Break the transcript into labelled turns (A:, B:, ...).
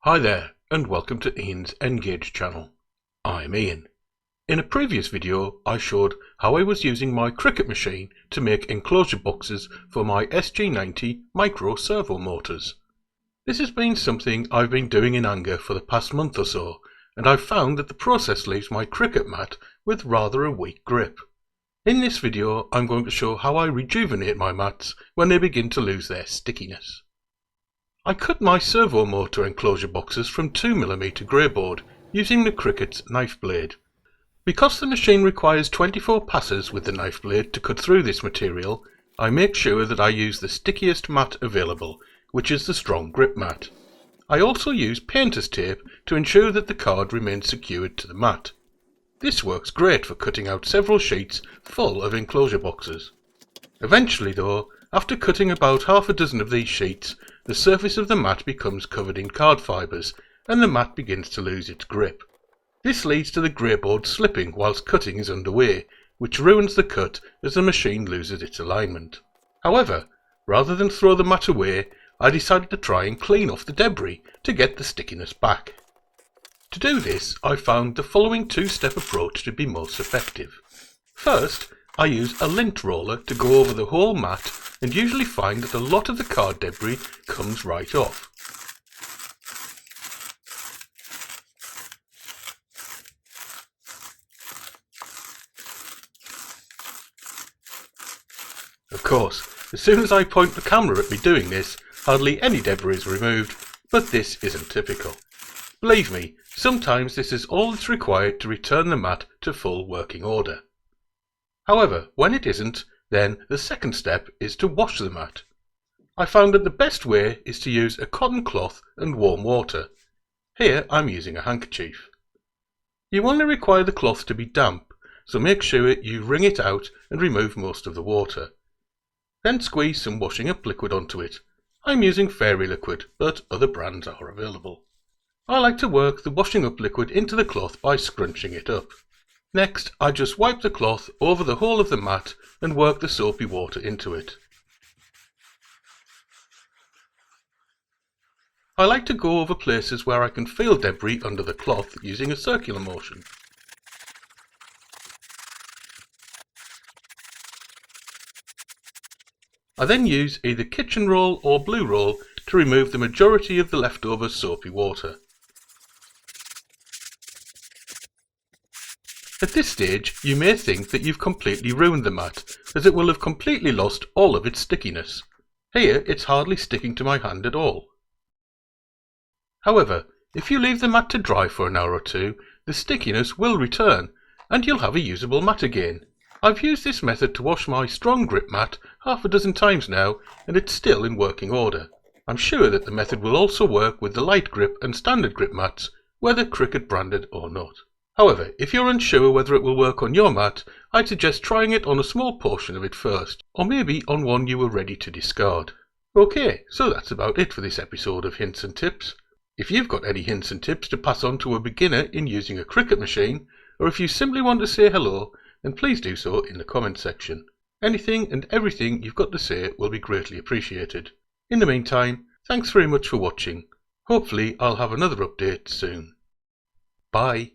A: Hi there, and welcome to Ian's Engage channel. I'm Ian. In a previous video I showed how I was using my Cricut machine to make enclosure boxes for my SG90 micro servo motors. This has been something I've been doing in anger for the past month or so, and I've found that the process leaves my Cricut mat with rather a weak grip. In this video I'm going to show how I rejuvenate my mats when they begin to lose their stickiness. I cut my servo motor enclosure boxes from 2mm grey board using the Cricut's knife blade. Because the machine requires 24 passes with the knife blade to cut through this material, I make sure that I use the stickiest mat available, which is the strong grip mat. I also use painter's tape to ensure that the card remains secured to the mat. This works great for cutting out several sheets full of enclosure boxes. Eventually though, after cutting about half a dozen of these sheets, the surface of the mat becomes covered in card fibres and the mat begins to lose its grip. This leads to the grey board slipping whilst cutting is underway, which ruins the cut as the machine loses its alignment. However, rather than throw the mat away, I decided to try and clean off the debris to get the stickiness back. To do this, I found the following two-step approach to be most effective. First, I use a lint roller to go over the whole mat and usually find that a lot of the card debris comes right off. Of course, as soon as I point the camera at me doing this, hardly any debris is removed, but this isn't typical. Believe me, sometimes this is all that's required to return the mat to full working order. However, when it isn't, then the second step is to wash the mat. I found that the best way is to use a cotton cloth and warm water. Here I'm using a handkerchief. You only require the cloth to be damp, so make sure you wring it out and remove most of the water. Then squeeze some washing up liquid onto it. I'm using Fairy liquid, but other brands are available. I like to work the washing up liquid into the cloth by scrunching it up. Next, I just wipe the cloth over the whole of the mat and work the soapy water into it. I like to go over places where I can feel debris under the cloth using a circular motion. I then use either kitchen roll or blue roll to remove the majority of the leftover soapy water. At this stage, you may think that you've completely ruined the mat, as it will have completely lost all of its stickiness. Here, it's hardly sticking to my hand at all. However, if you leave the mat to dry for an hour or two, the stickiness will return, and you'll have a usable mat again. I've used this method to wash my strong grip mat half a dozen times now, and it's still in working order. I'm sure that the method will also work with the light grip and standard grip mats, whether Cricut branded or not. However, if you're unsure whether it will work on your mat, I'd suggest trying it on a small portion of it first, or maybe on one you were ready to discard. Okay, so that's about it for this episode of Hints and Tips. If you've got any hints and tips to pass on to a beginner in using a Cricut machine, or if you simply want to say hello, then please do so in the comment section. Anything and everything you've got to say will be greatly appreciated. In the meantime, thanks very much for watching. Hopefully I'll have another update soon. Bye.